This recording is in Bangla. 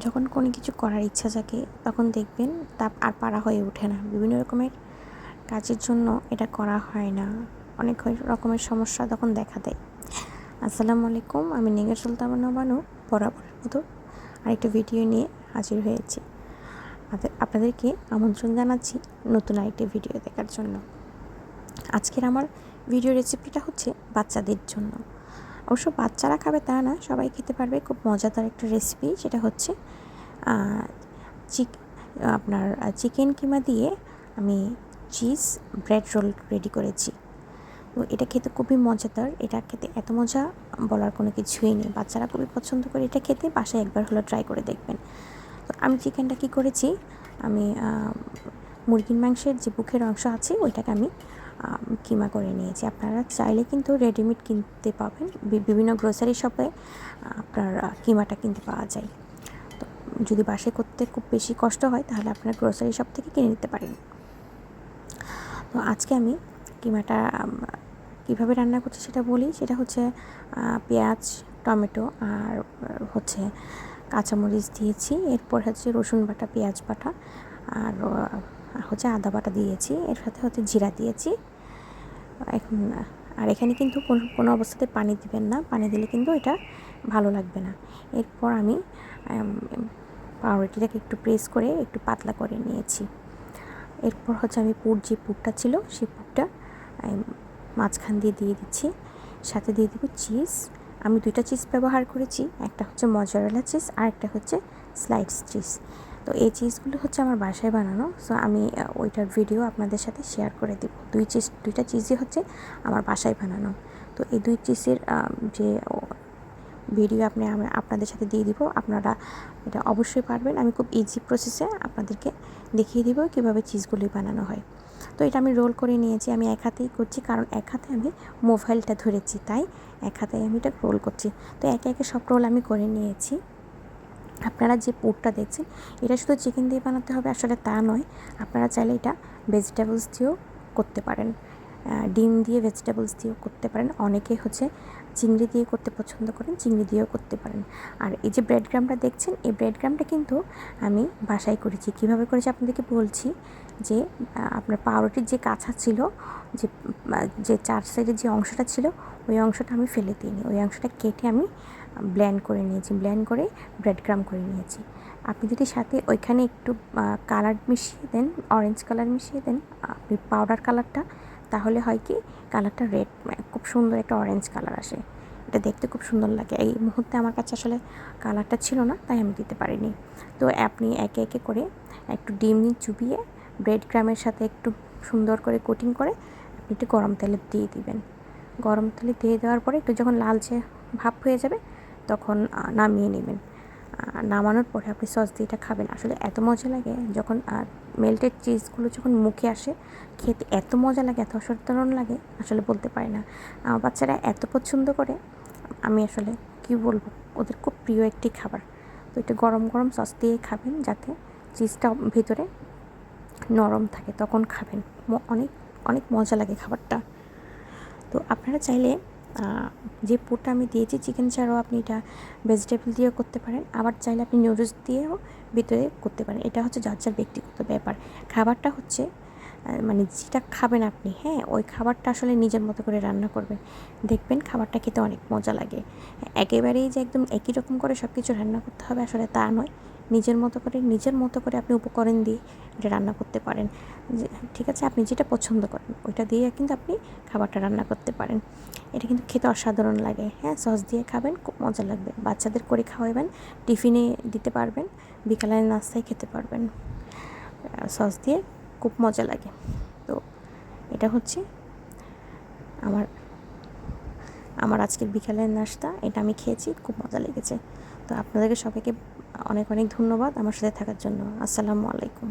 যখন কোনো কিছু করার ইচ্ছা জাগে তখন দেখবেন তা আর পারা হয়ে ওঠে না। বিভিন্ন রকমের কাজের জন্য এটা করা হয় না, অনেক রকমের সমস্যা তখন দেখা দেয়। আসসালামু আলাইকুম, আমি নিগার সুলতানা বানু বরাবরের মতো আরেকটা ভিডিও নিয়ে হাজির হয়েছি। আপনাদেরকে আমন্ত্রণ জানাচ্ছি নতুন আরেকটি ভিডিও দেখার জন্য। আজকের আমার ভিডিও রেসিপিটা হচ্ছে বাচ্চাদের জন্য। অবশ্য বাচ্চারা খাবে তা না, সবাই খেতে পারবে। খুব মজাদার একটা রেসিপি, সেটা হচ্ছে আপনার চিকেন কিমা দিয়ে আমি চিজ ব্রেড রোল রেডি করেছি। তো এটা খেতে খুবই মজাদার, এটা খেতে এত মজা বলার কোনো কিছুই নেই। বাচ্চারা খুবই পছন্দ করে এটা খেতে, বাসায় একবার হলো ট্রাই করে দেখবেন। তো আমি চিকেনটা কী করেছি, আমি মুরগির মাংসের যে বুকের অংশ আছে ওইটাকে আমি কিমা করে নিয়েছি। আপনারা চাইলে কিন্তু রেডিমেড কিনতে পাবেন, বিভিন্ন গ্রোসারি শপে আপনার কিমাটা কিনতে পাওয়া যায়। তো যদি বাসায় করতে খুব বেশি কষ্ট হয় তাহলে আপনারা গ্রোসারি শপ থেকে কিনে নিতে পারেন। তো আজকে আমি কিমাটা কীভাবে রান্না করছি সেটা বলি। সেটা হচ্ছে পেঁয়াজ, টমেটো আর হচ্ছে কাঁচামরিচ দিয়েছি, এরপর হচ্ছে রসুন বাটা, পেঁয়াজ বাটা আর হচ্ছে আদা বাটা দিয়েছি, এর সাথে হচ্ছে জিরা দিয়েছি। এখন আর এখানে কিন্তু কোনো অবস্থাতে পানি দিবেন না, পানি দিলে কিন্তু এটা ভালো লাগবে না। এরপর আমি পাউরুটিটাকে একটু প্রেস করে একটু পাতলা করে নিয়েছি। এরপর হচ্ছে আমি যে পুরটা ছিল সেই পুরটা মাঝখান দিয়ে দিচ্ছি, সাথে দিয়ে দিব চিজ। আমি 2টা চিজ ব্যবহার করেছি, একটা হচ্ছে মজারেলা চিজ আর একটা হচ্ছে স্লাইডস চিজ। তো এই চিজগুলো হচ্ছে আমার বাসায় বানানো, সো আমি ওইটার ভিডিও আপনাদের সাথে শেয়ার করে দেব। 2টা চিজই হচ্ছে আমার বাসায় বানানো। তো এই 2 চিজের যে ভিডিও আপনাদের সাথে দিয়ে দিব, আপনারা এটা অবশ্যই পারবেন। আমি খুব ইজি প্রসেসে আপনাদেরকে দেখিয়ে দিব কীভাবে চিজগুলি বানানো হয়। তো এটা আমি রোল করে নিয়েছি, আমি এক হাতেই করছি, কারণ এক হাতে আমি মোবাইলটা ধরেছি, তাই এক হাতে আমি এটা রোল করছি। তো একে একে সব রোল আমি করে নিয়েছি। আপনারা যে পুরটা দেখছেন এটা শুধু চিকেন দিয়ে বানাতে হবে আসলে তা নয়, আপনারা চাইলে এটা ভেজিটেবলস দিয়েও করতে পারেন, ডিম দিয়ে ভেজিটেবলস দিয়েও করতে পারেন। অনেকে হচ্ছে চিংড়ি দিয়ে করতে পছন্দ করেন, চিংড়ি দিয়েও করতে পারেন। আর এই যে ব্রেড ক্রাম্বটা দেখছেন, এই ব্রেড ক্রাম্বটা কিন্তু আমি বাসায় করেছি। কীভাবে করেছি আপনাদেরকে বলছি। যে আপনার পাউরুটির যে কাঁচা ছিল, যে 4 সাইডের যে অংশটা ছিল ওই অংশটা আমি ফেলে দিইনি, ওই অংশটা কেটে আমি ব্লেন্ড করে নিয়েছি, ব্লেন্ড করে ব্রেড ক্রাম্ব করে নিয়েছি। আপনি যদি সাথে ওইখানে একটু কালার মিশিয়ে দেন, অরেঞ্জ কালার মিশিয়ে দেন, আপনি পাউডার কালারটা, তাহলে হয় কি কালারটা রেড, খুব সুন্দর একটা অরেঞ্জ কালার আসে, এটা দেখতে খুব সুন্দর লাগে। এই মুহূর্তে আমার কাছে আসলে কালারটা ছিল না, তাই আমি দিতে পারিনি। তো আপনি একে একে করে একটু ডিম চুবিয়ে ব্রেড ক্রামের সাথে একটু সুন্দর করে কোটিং করে আপনি একটু গরম তেলে দিয়ে দিবেন। গরম তেলে দিয়ে দেওয়ার পরে একটু যখন লালচে ভাব হয়ে যাবে তখন নামিয়ে নেবেন। নামানোর পরে আপনি সস দিয়ে এটা খাবেন, আসলে এত মজা লাগে যখন মেল্টেড চিজগুলো যখন মুখে আসে, খেতে এত মজা লাগে, এত অসাধারণ লাগে, আসলে বলতে পারি না। আমার বাচ্চারা এত পছন্দ করে, আমি আসলে কী বলবো, ওদের খুব প্রিয় একটি খাবার। তো এটা গরম গরম সস দিয়ে খাবেন, যাতে চিজটা ভিতরে নরম থাকে, তখন খাবেন, অনেক অনেক মজা লাগে খাবারটা। তো আপনারা চাইলে যে পুরটা আমি দিয়েছি চিকেন ছাড়াও আপনি এটা ভেজিটেবল দিয়েও করতে পারেন, আবার চাইলে আপনি নুডলস দিয়েও ভিতরে করতে পারেন। এটা হচ্ছে যার যার ব্যক্তিগত ব্যাপার। খাবারটা হচ্ছে মানে যেটা খাবেন আপনি, হ্যাঁ, ওই খাবারটা আসলে নিজের মতো করে রান্না করবেন, দেখবেন খাবারটা খেতে অনেক মজা লাগে। একেবারেই যে একদম একই রকম করে সব কিছু রান্না করতে হবে আসলে তা নয়, নিজের মতো করে আপনি উপকরণ দিয়ে এটা রান্না করতে পারেন। ঠিক আছে, আপনি যেটা পছন্দ করেন ওইটা দিয়ে কিন্তু আপনি খাবারটা রান্না করতে পারেন। এটা কিন্তু খেতে অসাধারণ লাগে, হ্যাঁ, সস দিয়ে খাবেন, খুব মজা লাগবে। বাচ্চাদের করে খাওয়াবেন, টিফিনে দিতে পারবেন, বিকালের নাস্তায় খেতে পারবেন, সস দিয়ে খুব মজা লাগে। তো এটা হচ্ছে আমার আজকের বিকালের নাস্তা, এটা আমি খেয়েছি, খুব মজা লেগেছে। তো আপনাদেরকে সবাইকে অনেক অনেক ধন্যবাদ আমার সাথে থাকার জন্য। আসসালামু আলাইকুম।